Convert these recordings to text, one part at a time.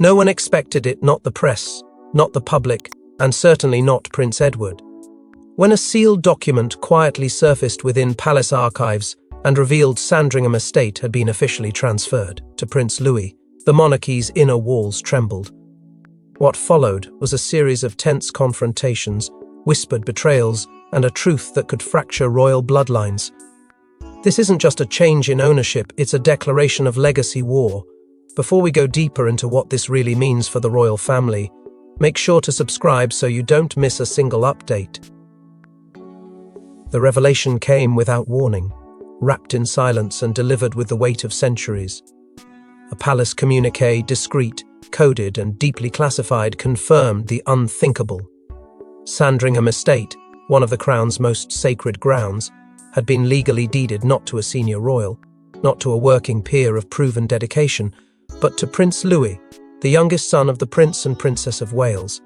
No one expected it, not the press, not the public, and certainly not Prince Edward. When a sealed document quietly surfaced within palace archives and revealed Sandringham Estate had been officially transferred to Prince Louis, the monarchy's inner walls trembled. What followed was a series of tense confrontations, whispered betrayals, and a truth that could fracture royal bloodlines. This isn't just a change in ownership, it's a declaration of legacy war. Before we go deeper into what this really means for the royal family, make sure to subscribe so you don't miss a single update. The revelation came without warning, wrapped in silence and delivered with the weight of centuries. A palace communiqué, discreet, coded and deeply classified, confirmed the unthinkable. Sandringham Estate, one of the Crown's most sacred grounds, had been legally deeded not to a senior royal, not to a working peer of proven dedication, but to Prince Louis, the youngest son of the Prince and Princess of Wales.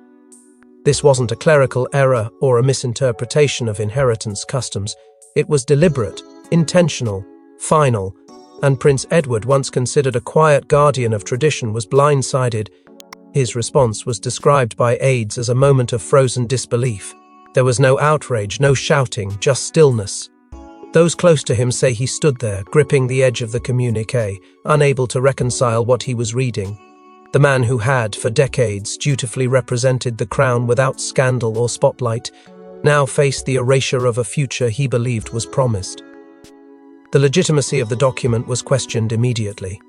This wasn't a clerical error or a misinterpretation of inheritance customs. It was deliberate, intentional, final, and Prince Edward, once considered a quiet guardian of tradition, was blindsided. His response was described by aides as a moment of frozen disbelief. There was no outrage, no shouting, just stillness. Those close to him say he stood there, gripping the edge of the communiqué, unable to reconcile what he was reading. The man who had, for decades, dutifully represented the crown without scandal or spotlight, now faced the erasure of a future he believed was promised. The legitimacy of the document was questioned immediately.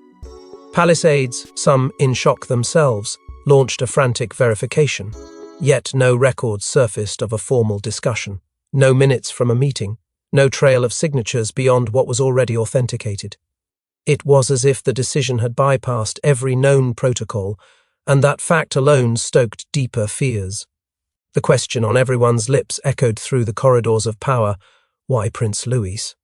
Palace aides, some in shock themselves, launched a frantic verification. Yet no records surfaced of a formal discussion, no minutes from a meeting, no trail of signatures beyond what was already authenticated. It was as if the decision had bypassed every known protocol, and that fact alone stoked deeper fears. The question on everyone's lips echoed through the corridors of power: why Prince Louis?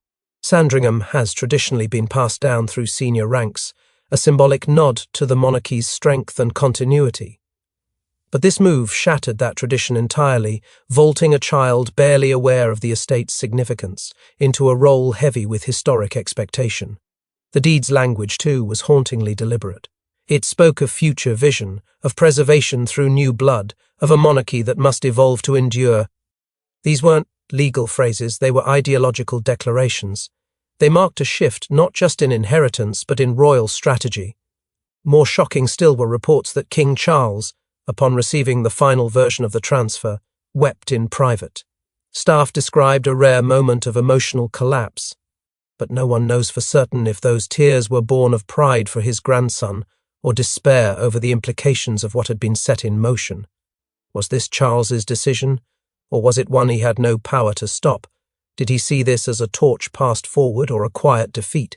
Sandringham has traditionally been passed down through senior ranks, a symbolic nod to the monarchy's strength and continuity. But this move shattered that tradition entirely, vaulting a child barely aware of the estate's significance into a role heavy with historic expectation. The deed's language, too, was hauntingly deliberate. It spoke of future vision, of preservation through new blood, of a monarchy that must evolve to endure. These weren't legal phrases, they were ideological declarations. They marked a shift not just in inheritance but in royal strategy. More shocking still were reports that King Charles, upon receiving the final version of the transfer, wept in private. Staff described a rare moment of emotional collapse, but no one knows for certain if those tears were born of pride for his grandson or despair over the implications of what had been set in motion. Was this Charles's decision, or was it one he had no power to stop? Did he see this as a torch passed forward or a quiet defeat?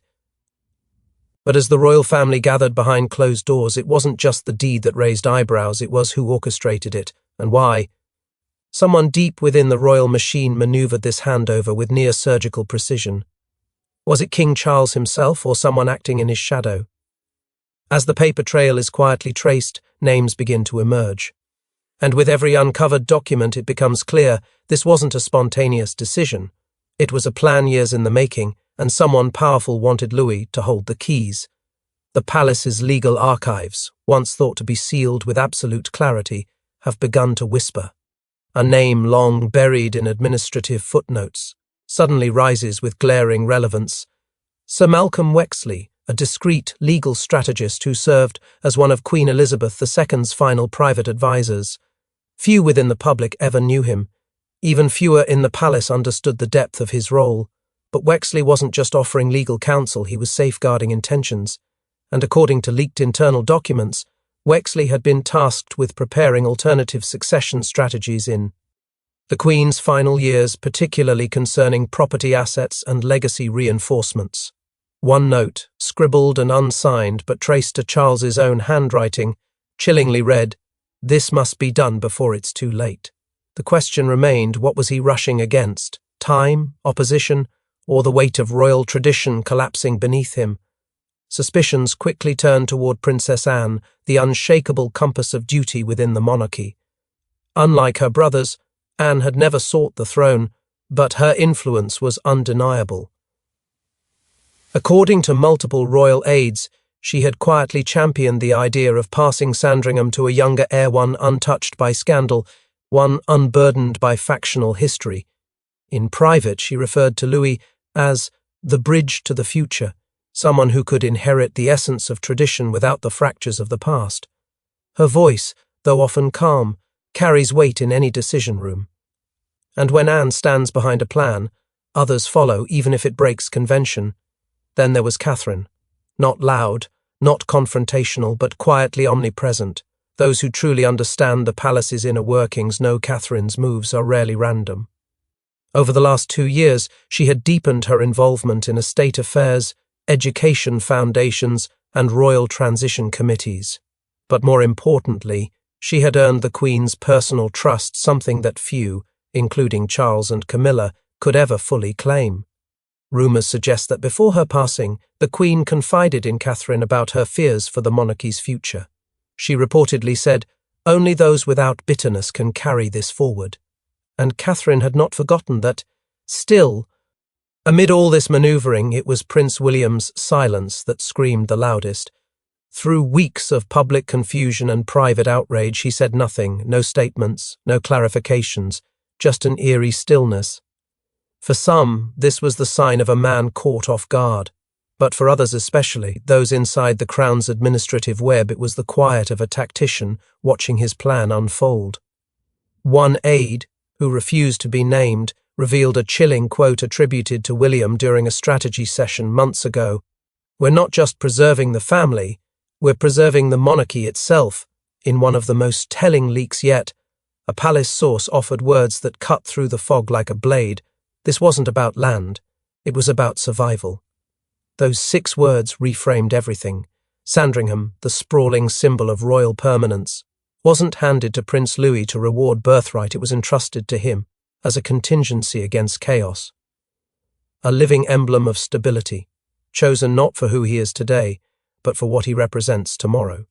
But as the royal family gathered behind closed doors, it wasn't just the deed that raised eyebrows, it was who orchestrated it, and why. Someone deep within the royal machine maneuvered this handover with near-surgical precision. Was it King Charles himself or someone acting in his shadow? As the paper trail is quietly traced, names begin to emerge. And with every uncovered document, it becomes clear this wasn't a spontaneous decision. It was a plan years in the making, and someone powerful wanted Louis to hold the keys. The palace's legal archives, once thought to be sealed with absolute clarity, have begun to whisper. A name long buried in administrative footnotes suddenly rises with glaring relevance. Sir Malcolm Wexley, a discreet legal strategist who served as one of Queen Elizabeth II's final private advisors. Few within the public ever knew him. Even fewer in the palace understood the depth of his role. But Wexley wasn't just offering legal counsel, he was safeguarding intentions. And according to leaked internal documents, Wexley had been tasked with preparing alternative succession strategies in the Queen's final years, particularly concerning property assets and legacy reinforcements. One note, scribbled and unsigned but traced to Charles's own handwriting, chillingly read, "This must be done before it's too late." The question remained, what was he rushing against? Time, opposition, or the weight of royal tradition collapsing beneath him? Suspicions quickly turned toward Princess Anne, the unshakable compass of duty within the monarchy. Unlike her brothers, Anne had never sought the throne, but her influence was undeniable. According to multiple royal aides, she had quietly championed the idea of passing Sandringham to a younger heir, one untouched by scandal, one unburdened by factional history. In private, she referred to Louis as the bridge to the future, someone who could inherit the essence of tradition without the fractures of the past. Her voice, though often calm, carries weight in any decision room. And when Anne stands behind a plan, others follow, even if it breaks convention. Then there was Catherine. Not loud, not confrontational, but quietly omnipresent. Those who truly understand the palace's inner workings know Catherine's moves are rarely random. Over the last 2 years, she had deepened her involvement in estate affairs, education foundations, and royal transition committees. But more importantly, she had earned the Queen's personal trust, something that few, including Charles and Camilla, could ever fully claim. Rumours suggest that before her passing, the Queen confided in Catherine about her fears for the monarchy's future. She reportedly said, "Only those without bitterness can carry this forward." And Catherine had not forgotten that. Still, amid all this manoeuvring, it was Prince William's silence that screamed the loudest. Through weeks of public confusion and private outrage, he said nothing, no statements, no clarifications, just an eerie stillness. For some, this was the sign of a man caught off guard. But for others, especially those inside the Crown's administrative web, it was the quiet of a tactician watching his plan unfold. One aide, who refused to be named, revealed a chilling quote attributed to William during a strategy session months ago. "We're not just preserving the family, we're preserving the monarchy itself." In one of the most telling leaks yet, a palace source offered words that cut through the fog like a blade. This wasn't about land, it was about survival. Those 6 words reframed everything. Sandringham, the sprawling symbol of royal permanence, wasn't handed to Prince Louis to reward birthright, it was entrusted to him as a contingency against chaos. A living emblem of stability, chosen not for who he is today, but for what he represents tomorrow.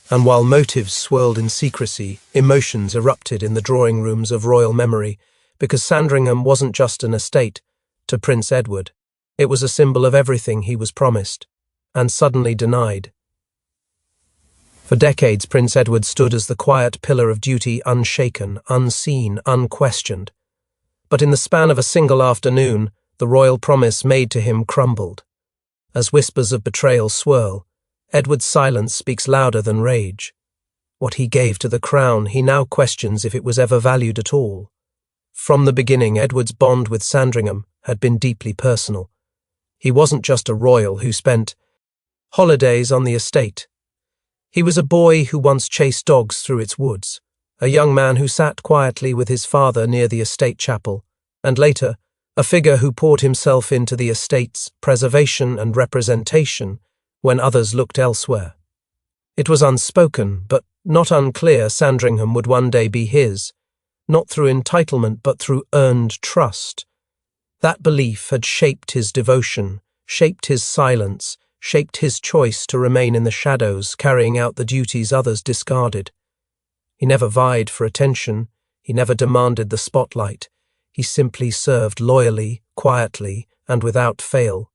And while motives swirled in secrecy, emotions erupted in the drawing rooms of royal memory, because Sandringham wasn't just an estate to Prince Edward. It was a symbol of everything he was promised, and suddenly denied. For decades, Prince Edward stood as the quiet pillar of duty, unshaken, unseen, unquestioned. But in the span of a single afternoon, the royal promise made to him crumbled. As whispers of betrayal swirl, Edward's silence speaks louder than rage. What he gave to the crown, he now questions if it was ever valued at all. From the beginning, Edward's bond with Sandringham had been deeply personal. He wasn't just a royal who spent holidays on the estate. He was a boy who once chased dogs through its woods, a young man who sat quietly with his father near the estate chapel, and later, a figure who poured himself into the estate's preservation and representation when others looked elsewhere. It was unspoken, but not unclear, Sandringham would one day be his, not through entitlement but through earned trust. That belief had shaped his devotion, shaped his silence, shaped his choice to remain in the shadows, carrying out the duties others discarded. He never vied for attention, he never demanded the spotlight. He simply served loyally, quietly, and without fail.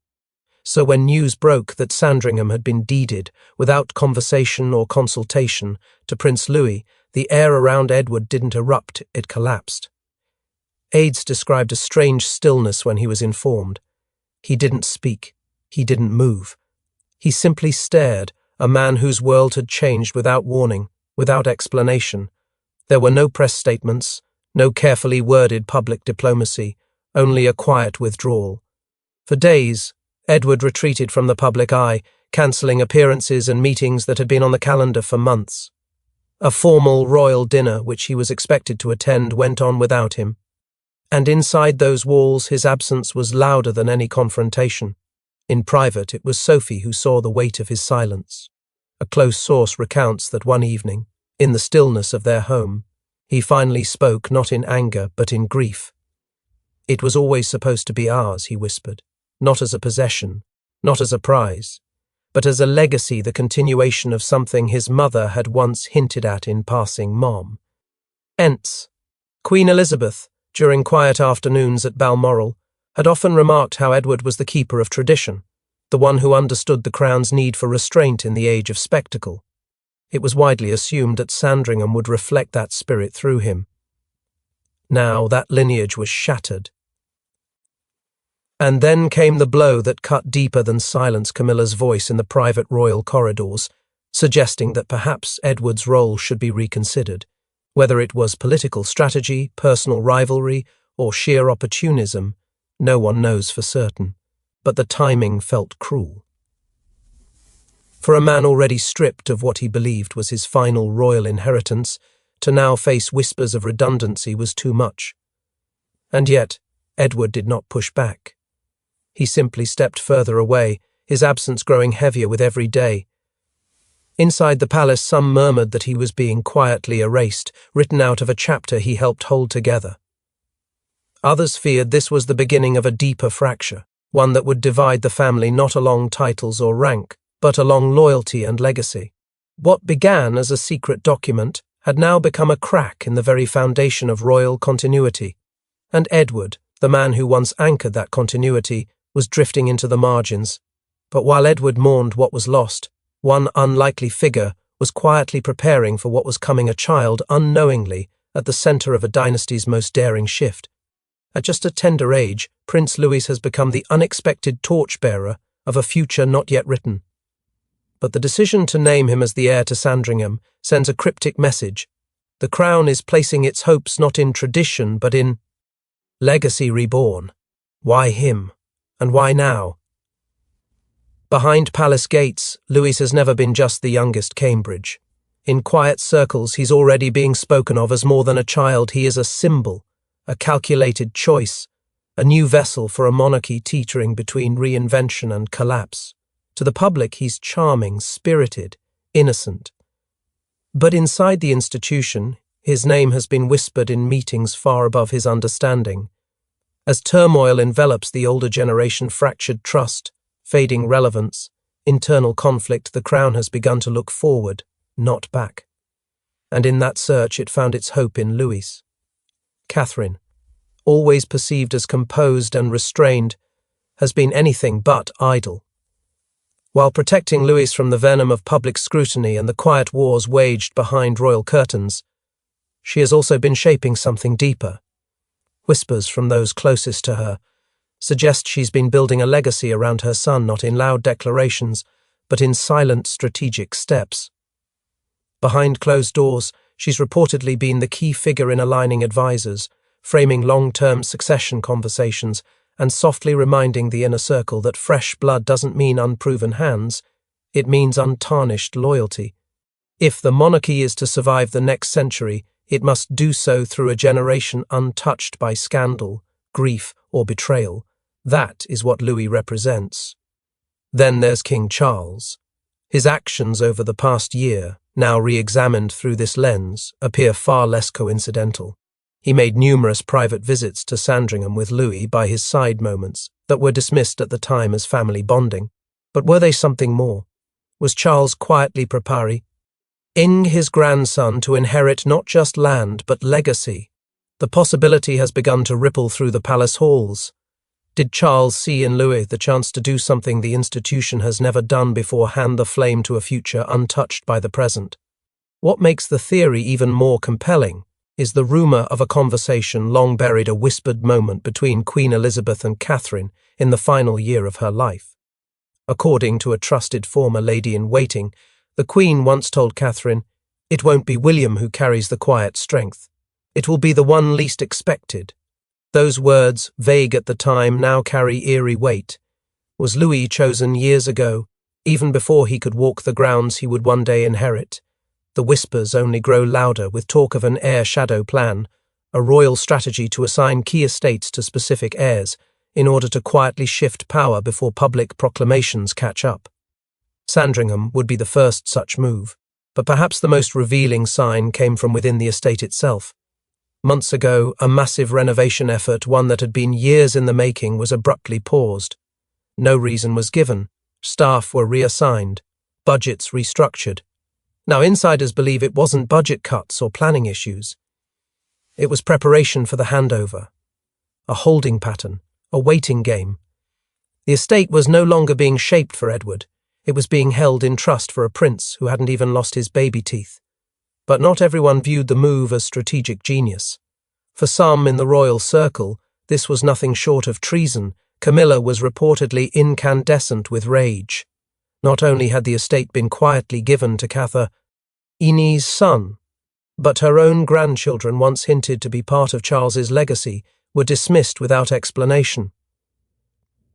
So when news broke that Sandringham had been deeded, without conversation or consultation, to Prince Louis, the air around Edward didn't erupt, it collapsed. Aides described a strange stillness when he was informed. He didn't speak. He didn't move. He simply stared, a man whose world had changed without warning, without explanation. There were no press statements, no carefully worded public diplomacy, only a quiet withdrawal. For days, Edward retreated from the public eye, cancelling appearances and meetings that had been on the calendar for months. A formal royal dinner, which he was expected to attend, went on without him. And inside those walls, his absence was louder than any confrontation. In private, it was Sophie who saw the weight of his silence. A close source recounts that one evening, in the stillness of their home, he finally spoke, not in anger, but in grief. "It was always supposed to be ours," he whispered, "not as a possession, not as a prize, but as a legacy, the continuation of something his mother had once hinted at in passing, Mom." Hence, Queen Elizabeth, during quiet afternoons at Balmoral, had often remarked how Edward was the keeper of tradition, the one who understood the crown's need for restraint in the age of spectacle. It was widely assumed that Sandringham would reflect that spirit through him. Now that lineage was shattered. And then came the blow that cut deeper than silence Camilla's voice in the private royal corridors, suggesting that perhaps Edward's role should be reconsidered. Whether it was political strategy, personal rivalry, or sheer opportunism, no one knows for certain, but the timing felt cruel. For a man already stripped of what he believed was his final royal inheritance, to now face whispers of redundancy was too much. And yet, Edward did not push back. He simply stepped further away, his absence growing heavier with every day. Inside the palace, some murmured that he was being quietly erased, written out of a chapter he helped hold together. Others feared this was the beginning of a deeper fracture, one that would divide the family not along titles or rank, but along loyalty and legacy. What began as a secret document had now become a crack in the very foundation of royal continuity, and Edward, the man who once anchored that continuity, was drifting into the margins. But while Edward mourned what was lost, one unlikely figure was quietly preparing for what was coming, a child unknowingly at the center of a dynasty's most daring shift. At just a tender age, Prince Louis has become the unexpected torchbearer of a future not yet written. But the decision to name him as the heir to Sandringham sends a cryptic message. The crown is placing its hopes not in tradition but in legacy reborn. Why him? And why now? Behind palace gates, Louis has never been just the youngest Cambridge. In quiet circles, he's already being spoken of as more than a child. He is a symbol, a calculated choice, a new vessel for a monarchy teetering between reinvention and collapse. To the public, he's charming, spirited, innocent. But inside the institution, his name has been whispered in meetings far above his understanding. As turmoil envelops the older generation, fractured trust, fading relevance, internal conflict, the crown has begun to look forward, not back. And in that search it found its hope in Louis. Catherine, always perceived as composed and restrained, has been anything but idle. While protecting Louis from the venom of public scrutiny and the quiet wars waged behind royal curtains, she has also been shaping something deeper. Whispers from those closest to her suggest she's been building a legacy around her son, not in loud declarations, but in silent strategic steps. Behind closed doors, she's reportedly been the key figure in aligning advisors, framing long-term succession conversations, and softly reminding the inner circle that fresh blood doesn't mean unproven hands, it means untarnished loyalty. If the monarchy is to survive the next century, it must do so through a generation untouched by scandal, grief, or betrayal. That is what Louis represents. Then there's King Charles. His actions over the past year, now re-examined through this lens, appear far less coincidental. He made numerous private visits to Sandringham with Louis by his side moments that were dismissed at the time as family bonding. But were they something more? Was Charles quietly preparing his grandson to inherit not just land but legacy? The possibility has begun to ripple through the palace halls. Did Charles see in Louis the chance to do something the institution has never done before, hand the flame to a future untouched by the present? What makes the theory even more compelling is the rumour of a conversation long buried, a whispered moment between Queen Elizabeth and Catherine in the final year of her life. According to a trusted former lady-in-waiting, the Queen once told Catherine, "It won't be William who carries the quiet strength. It will be the one least expected." Those words, vague at the time, now carry eerie weight. Was Louis chosen years ago, even before he could walk the grounds he would one day inherit? The whispers only grow louder, with talk of an heir-shadow plan, a royal strategy to assign key estates to specific heirs in order to quietly shift power before public proclamations catch up. Sandringham would be the first such move, but perhaps the most revealing sign came from within the estate itself. Months ago, a massive renovation effort, one that had been years in the making, was abruptly paused. No reason was given. Staff were reassigned, budgets restructured. Now, insiders believe it wasn't budget cuts or planning issues. It was preparation for the handover. A holding pattern, a waiting game. The estate was no longer being shaped for Edward. It was being held in trust for a prince who hadn't even lost his baby teeth. But not everyone viewed the move as strategic genius. For some in the royal circle, this was nothing short of treason. Camila was reportedly incandescent with rage. Not only had the estate been quietly given to Catherine's son, but her own grandchildren, once hinted to be part of Charles's legacy, were dismissed without explanation.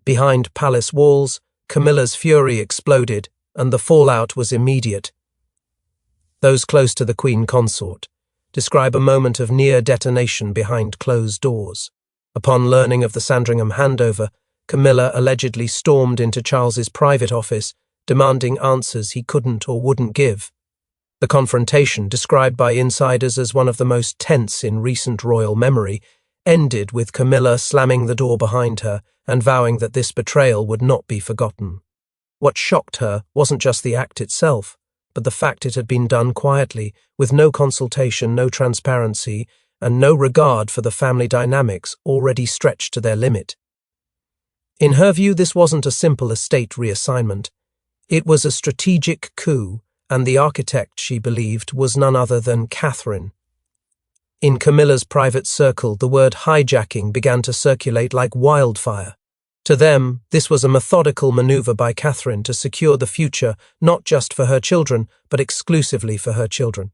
Behind palace walls, Camilla's fury exploded, and the fallout was immediate. Those close to the Queen Consort describe a moment of near detonation behind closed doors. Upon learning of the Sandringham handover, Camila allegedly stormed into Charles's private office, demanding answers he couldn't or wouldn't give. The confrontation, described by insiders as one of the most tense in recent royal memory, ended with Camila slamming the door behind her and vowing that this betrayal would not be forgotten. What shocked her wasn't just the act itself, but the fact it had been done quietly, with no consultation, no transparency, and no regard for the family dynamics already stretched to their limit. In her view, this wasn't a simple estate reassignment. It was a strategic coup, and the architect, she believed, was none other than Catherine. In Camilla's private circle, the word hijacking began to circulate like wildfire. To them, this was a methodical maneuver by Catherine to secure the future not just for her children, but exclusively for her children.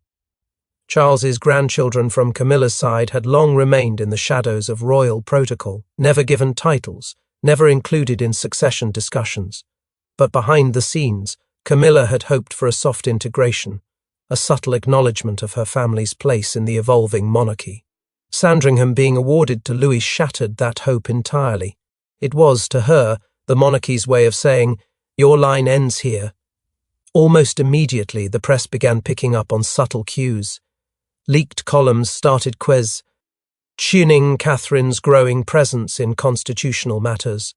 Charles's grandchildren from Camilla's side had long remained in the shadows of royal protocol, never given titles, never included in succession discussions. But behind the scenes, Camila had hoped for a soft integration, a subtle acknowledgement of her family's place in the evolving monarchy. Sandringham being awarded to Louis shattered that hope entirely. It was, to her, the monarchy's way of saying, "Your line ends here." Almost immediately, the press began picking up on subtle cues. Leaked columns started questioning Catherine's growing presence in constitutional matters,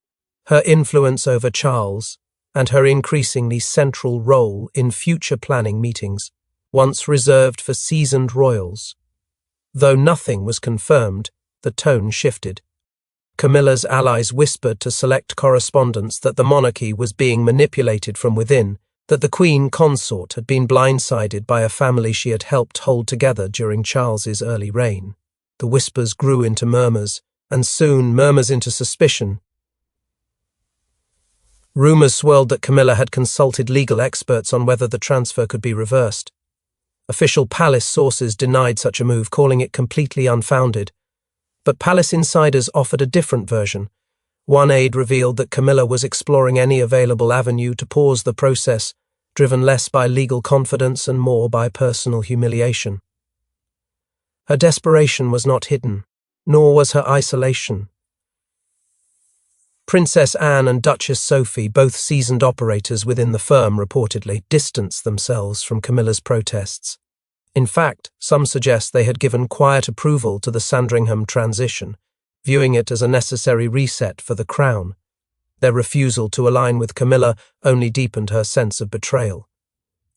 her influence over Charles, and her increasingly central role in future planning meetings, once reserved for seasoned royals. Though nothing was confirmed, the tone shifted. Camilla's allies whispered to select correspondents that the monarchy was being manipulated from within, that the Queen Consort had been blindsided by a family she had helped hold together during Charles's early reign. The whispers grew into murmurs, and soon murmurs into suspicion. Rumours swirled that Camila had consulted legal experts on whether the transfer could be reversed. Official palace sources denied such a move, calling it completely unfounded. But palace insiders offered a different version. One aide revealed that Camila was exploring any available avenue to pause the process, driven less by legal confidence and more by personal humiliation. Her desperation was not hidden, nor was her isolation. Princess Anne and Duchess Sophie, both seasoned operators within the firm, reportedly distanced themselves from Camilla's protests. In fact, some suggest they had given quiet approval to the Sandringham transition, viewing it as a necessary reset for the crown. Their refusal to align with Camila only deepened her sense of betrayal.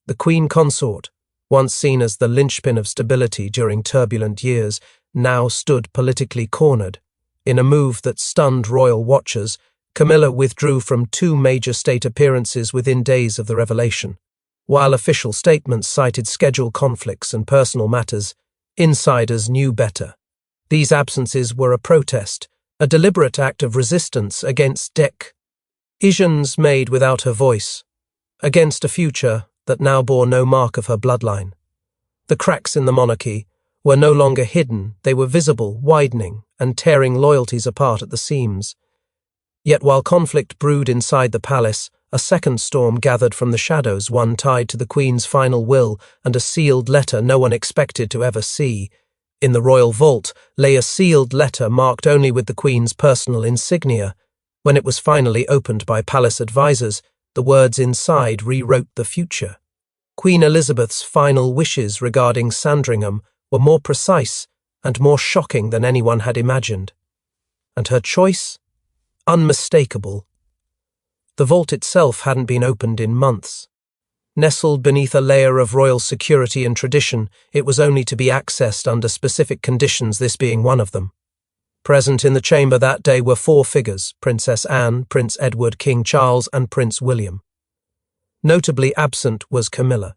The Queen Consort, once seen as the linchpin of stability during turbulent years, now stood politically cornered. In a move that stunned royal watchers, Camila withdrew from 2 major state appearances within days of the revelation. While official statements cited schedule conflicts and personal matters, insiders knew better. These absences were a protest, a deliberate act of resistance against decisions made without her voice, against a future that now bore no mark of her bloodline. The cracks in the monarchy were no longer hidden, they were visible, widening, and tearing loyalties apart at the seams. Yet while conflict brewed inside the palace, a second storm gathered from the shadows, one tied to the Queen's final will and a sealed letter no one expected to ever see. In the royal vault lay a sealed letter marked only with the Queen's personal insignia. When it was finally opened by palace advisors, the words inside rewrote the future. Queen Elizabeth's final wishes regarding Sandringham were more precise and more shocking than anyone had imagined. And her choice? Unmistakable. The vault itself hadn't been opened in months. Nestled beneath a layer of royal security and tradition, it was only to be accessed under specific conditions, this being one of them. Present in the chamber that day were 4 figures: Princess Anne, Prince Edward, King Charles, and Prince William. Notably absent was Camila.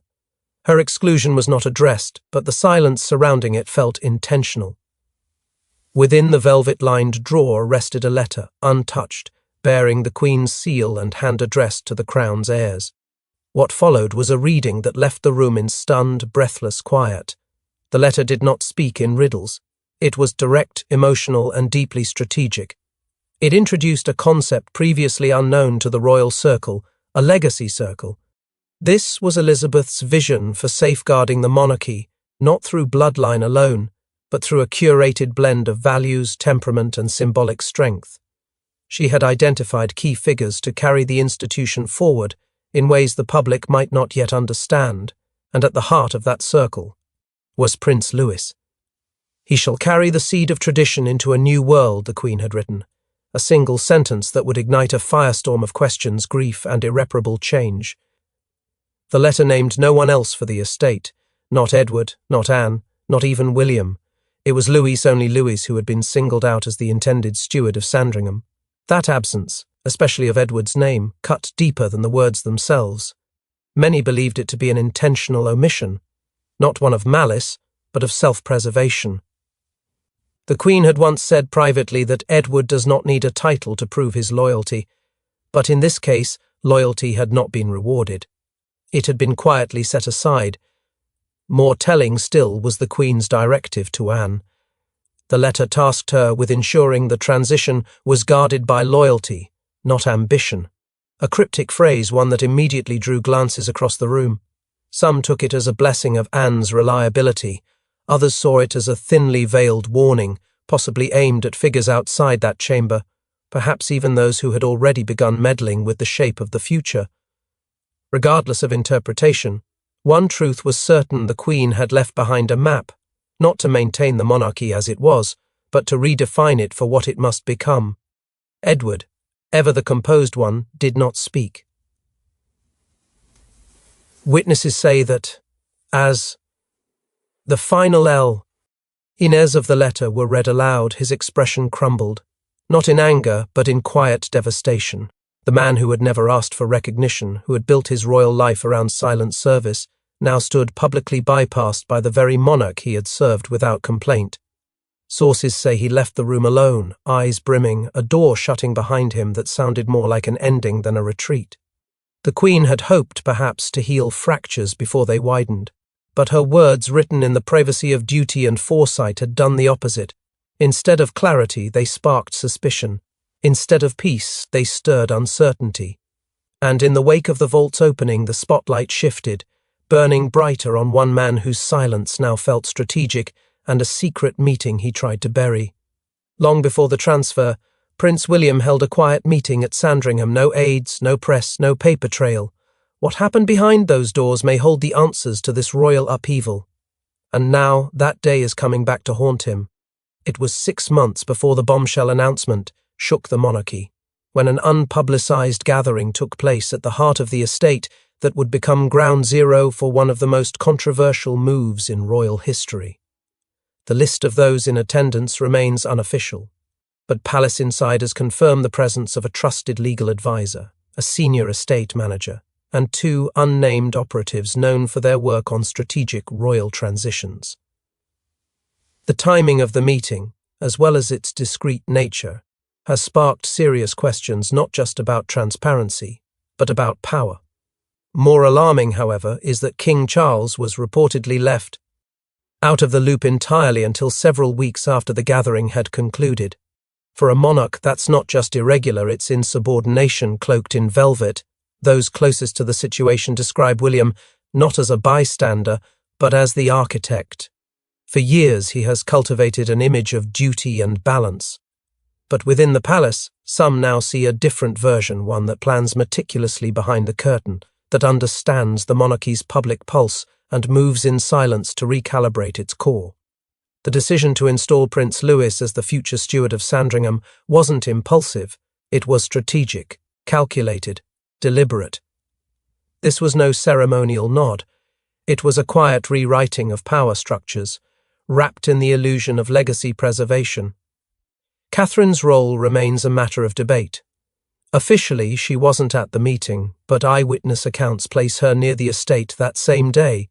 Her exclusion was not addressed, but the silence surrounding it felt intentional. Within the velvet-lined drawer rested a letter, untouched, bearing the Queen's seal and hand addressed to the Crown's heirs. What followed was a reading that left the room in stunned, breathless quiet. The letter did not speak in riddles. It was direct, emotional, and deeply strategic. It introduced a concept previously unknown to the royal circle, a legacy circle. This was Elizabeth's vision for safeguarding the monarchy, not through bloodline alone, but through a curated blend of values, temperament, and symbolic strength. She had identified key figures to carry the institution forward in ways the public might not yet understand, and at the heart of that circle was Prince Louis. "He shall carry the seed of tradition into a new world," the Queen had written, a single sentence that would ignite a firestorm of questions, grief, and irreparable change. The letter named no one else for the estate, not Edward, not Anne, not even William. It was Louis, only Louis, who had been singled out as the intended steward of Sandringham. That absence, especially of Edward's name, cut deeper than the words themselves. Many believed it to be an intentional omission, not one of malice, but of self-preservation. The Queen had once said privately that Edward does not need a title to prove his loyalty, but in this case, loyalty had not been rewarded. It had been quietly set aside. More telling still was the Queen's directive to Anne. The letter tasked her with ensuring the transition was guarded by loyalty, not ambition. A cryptic phrase, one that immediately drew glances across the room. Some took it as a blessing of Anne's reliability. Others saw it as a thinly veiled warning, possibly aimed at figures outside that chamber, perhaps even those who had already begun meddling with the shape of the future. Regardless of interpretation, one truth was certain: the Queen had left behind a map, not to maintain the monarchy as it was, but to redefine it for what it must become. Edward, ever the composed one, did not speak. Witnesses say that, as the final L, Inez of the letter were read aloud, his expression crumbled, not in anger, but in quiet devastation. The man who had never asked for recognition, who had built his royal life around silent service, now stood publicly bypassed by the very monarch he had served without complaint. Sources say he left the room alone, eyes brimming, a door shutting behind him that sounded more like an ending than a retreat. The Queen had hoped, perhaps, to heal fractures before they widened, but her words, written in the privacy of duty and foresight, had done the opposite. Instead of clarity, they sparked suspicion. Instead of peace, they stirred uncertainty. And in the wake of the vault's opening, the spotlight shifted, burning brighter on one man whose silence now felt strategic, and a secret meeting he tried to bury. Long before the transfer, Prince William held a quiet meeting at Sandringham. No aides, no press, no paper trail. What happened behind those doors may hold the answers to this royal upheaval. And now that day is coming back to haunt him. It was 6 months before the bombshell announcement shook the monarchy, when an unpublicized gathering took place at the heart of the estate that would become ground zero for one of the most controversial moves in royal history. The list of those in attendance remains unofficial, but palace insiders confirm the presence of a trusted legal advisor, a senior estate manager, and 2 unnamed operatives known for their work on strategic royal transitions. The timing of the meeting, as well as its discreet nature, has sparked serious questions not just about transparency, but about power. More alarming, however, is that King Charles was reportedly left out of the loop entirely until several weeks after the gathering had concluded. For a monarch, that's not just irregular, it's insubordination cloaked in velvet. Those closest to the situation describe William not as a bystander, but as the architect. For years he has cultivated an image of duty and balance. But within the palace, some now see a different version, one that plans meticulously behind the curtain, that understands the monarchy's public pulse and moves in silence to recalibrate its core. The decision to install Prince Louis as the future steward of Sandringham wasn't impulsive, it was strategic, calculated, deliberate. This was no ceremonial nod. It was a quiet rewriting of power structures, wrapped in the illusion of legacy preservation. Catherine's role remains a matter of debate. Officially, she wasn't at the meeting, but eyewitness accounts place her near the estate that same day,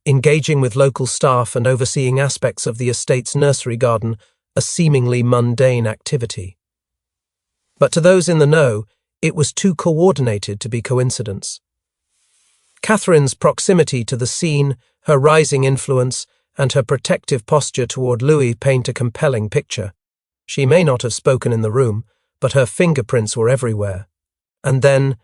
engaging with local staff and overseeing aspects of the estate's nursery garden, a seemingly mundane activity. But to those in the know, it was too coordinated to be coincidence. Catherine's proximity to the scene, her rising influence, and her protective posture toward Louis paint a compelling picture. She may not have spoken in the room, but her fingerprints were everywhere. And then,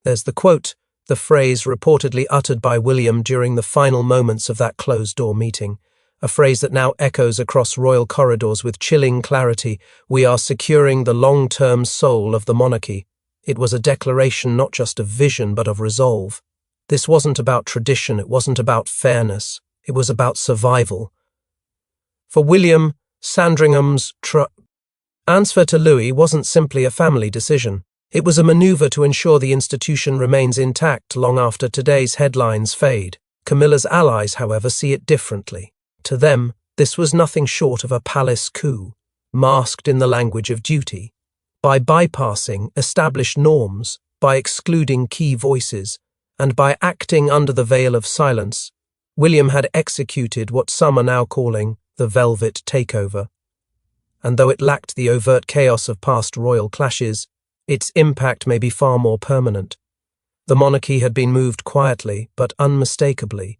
there's the quote, the phrase reportedly uttered by William during the final moments of that closed-door meeting, a phrase that now echoes across royal corridors with chilling clarity: "We are securing the long-term soul of the monarchy." It was a declaration not just of vision but of resolve. This wasn't about tradition, it wasn't about fairness, it was about survival. For William, Sandringham's transfer to Louis wasn't simply a family decision. It was a maneuver to ensure the institution remains intact long after today's headlines fade. Camilla's allies, however, see it differently. To them, this was nothing short of a palace coup, masked in the language of duty. By bypassing established norms, by excluding key voices, and by acting under the veil of silence, William had executed what some are now calling the velvet takeover. And though it lacked the overt chaos of past royal clashes, its impact may be far more permanent. The monarchy had been moved quietly, but unmistakably.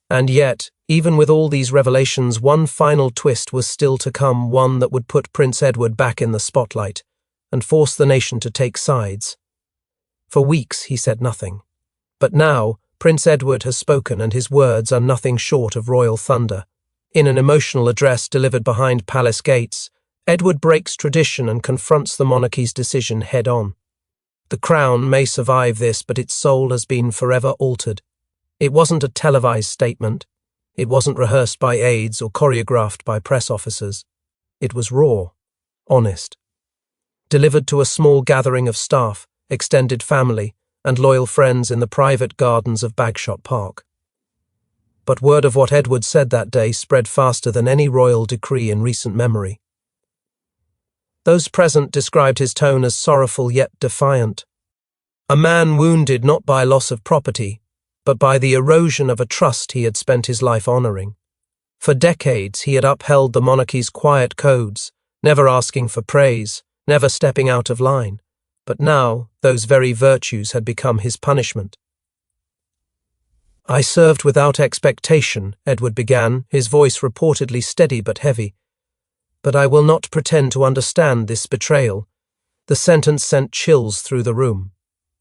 And yet, even with all these revelations, one final twist was still to come, one that would put Prince Edward back in the spotlight and force the nation to take sides. For weeks he said nothing. But now, Prince Edward has spoken, and his words are nothing short of royal thunder. In an emotional address delivered behind palace gates, Edward breaks tradition and confronts the monarchy's decision head-on. The crown may survive this, but its soul has been forever altered. It wasn't a televised statement. It wasn't rehearsed by aides or choreographed by press officers. It was raw, honest. Delivered to a small gathering of staff, extended family, and loyal friends in the private gardens of Bagshot Park. But word of what Edward said that day spread faster than any royal decree in recent memory. Those present described his tone as sorrowful yet defiant. A man wounded not by loss of property, but by the erosion of a trust he had spent his life honouring. For decades he had upheld the monarchy's quiet codes, never asking for praise, never stepping out of line. But now those very virtues had become his punishment. "I served without expectation," Edward began, his voice reportedly steady but heavy. "But I will not pretend to understand this betrayal." The sentence sent chills through the room.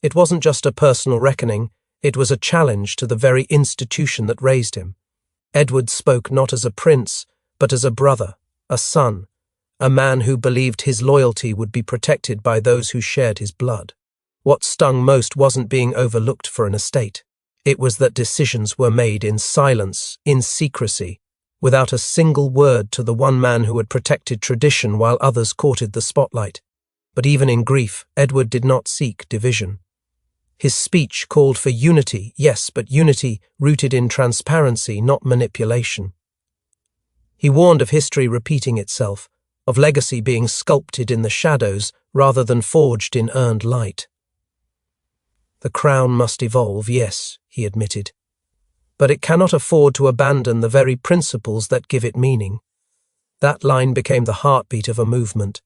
It wasn't just a personal reckoning, it was a challenge to the very institution that raised him. Edward spoke not as a prince, but as a brother, a son, a man who believed his loyalty would be protected by those who shared his blood. What stung most wasn't being overlooked for an estate. It was that decisions were made in silence, in secrecy, without a single word to the one man who had protected tradition while others courted the spotlight. But even in grief, Edward did not seek division. His speech called for unity, yes, but unity rooted in transparency, not manipulation. He warned of history repeating itself, of legacy being sculpted in the shadows rather than forged in earned light. The crown must evolve, yes, he admitted, but it cannot afford to abandon the very principles that give it meaning. That line became the heartbeat of a movement.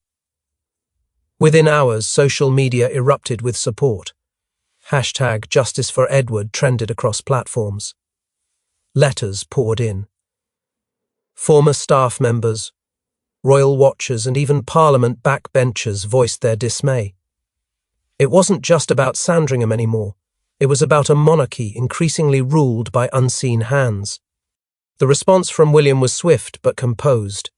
Within hours, social media erupted with support. #JusticeForEdward trended across platforms. Letters poured in. Former staff members, royal watchers, and even Parliament backbenchers voiced their dismay. It wasn't just about Sandringham anymore. It was about a monarchy increasingly ruled by unseen hands. The response from William was swift but composed.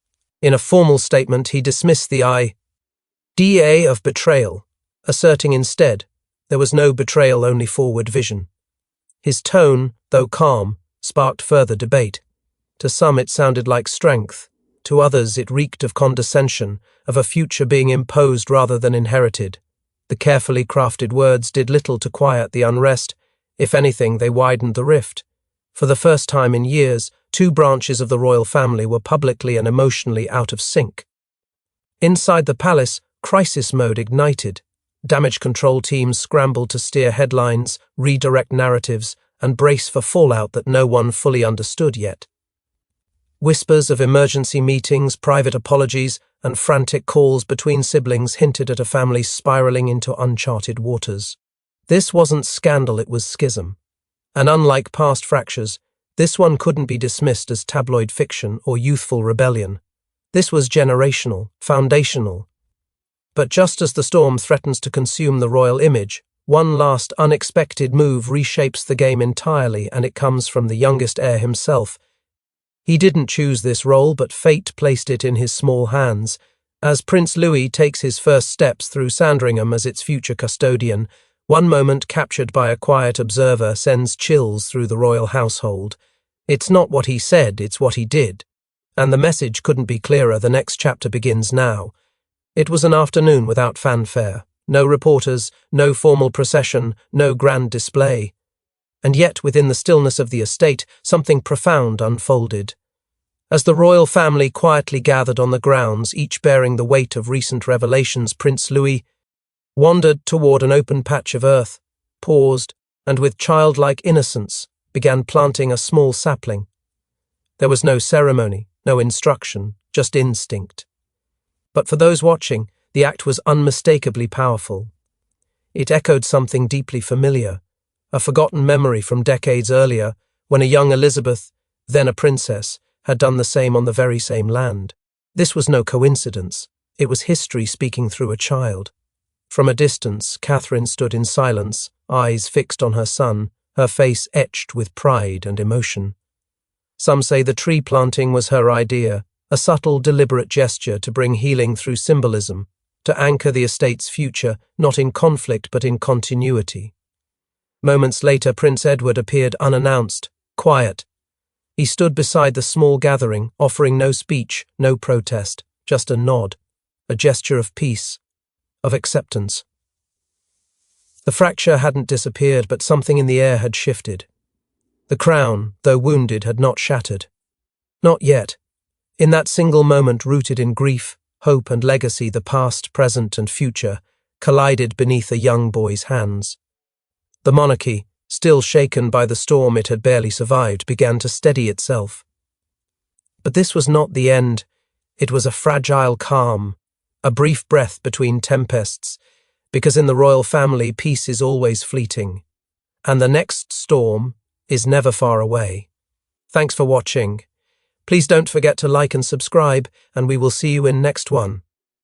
In a formal statement, he dismissed the idea of betrayal, asserting instead there was no betrayal, only forward vision. His tone, though calm, sparked further debate. To some it sounded like strength. To others it reeked of condescension, of a future being imposed rather than inherited. The carefully crafted words did little to quiet the unrest. If anything, they widened the rift. For the first time in years, two branches of the royal family were publicly and emotionally out of sync. Inside the palace, crisis mode ignited. Damage control teams scrambled to steer headlines, redirect narratives, and brace for fallout that no one fully understood yet. Whispers of emergency meetings, private apologies, and frantic calls between siblings hinted at a family spiraling into uncharted waters. This wasn't scandal, it was schism. And unlike past fractures, this one couldn't be dismissed as tabloid fiction or youthful rebellion. This was generational, foundational. But just as the storm threatens to consume the royal image, one last unexpected move reshapes the game entirely, and it comes from the youngest heir himself. He didn't choose this role, but fate placed it in his small hands. As Prince Louis takes his first steps through Sandringham as its future custodian, one moment captured by a quiet observer sends chills through the royal household. It's not what he said, it's what he did. And the message couldn't be clearer. The next chapter begins now. It was an afternoon without fanfare. No reporters, no formal procession, no grand display. And yet, within the stillness of the estate, something profound unfolded. As the royal family quietly gathered on the grounds, each bearing the weight of recent revelations, Prince Louis wandered toward an open patch of earth, paused, and with childlike innocence began planting a small sapling. There was no ceremony, no instruction, just instinct. But for those watching, the act was unmistakably powerful. It echoed something deeply familiar, a forgotten memory from decades earlier, when a young Elizabeth, then a princess, had done the same on the very same land. This was no coincidence. It was history speaking through a child. From a distance, Catherine stood in silence, eyes fixed on her son, her face etched with pride and emotion. Some say the tree planting was her idea, a subtle, deliberate gesture to bring healing through symbolism, to anchor the estate's future, not in conflict but in continuity. Moments later, Prince Edward appeared unannounced, quiet. He stood beside the small gathering, offering no speech, no protest, just a nod, a gesture of peace, of acceptance. The fracture hadn't disappeared, but something in the air had shifted. The crown, though wounded, had not shattered. Not yet. In that single moment, rooted in grief, hope and legacy, the past, present and future collided beneath a young boy's hands. The monarchy, still shaken by the storm it had barely survived, began to steady itself. But this was not the end. It was a fragile calm, a brief breath between tempests, because in the royal family, peace is always fleeting, and the next storm is never far away. Thanks for watching. Please don't forget to like and subscribe, and we will see you in next one.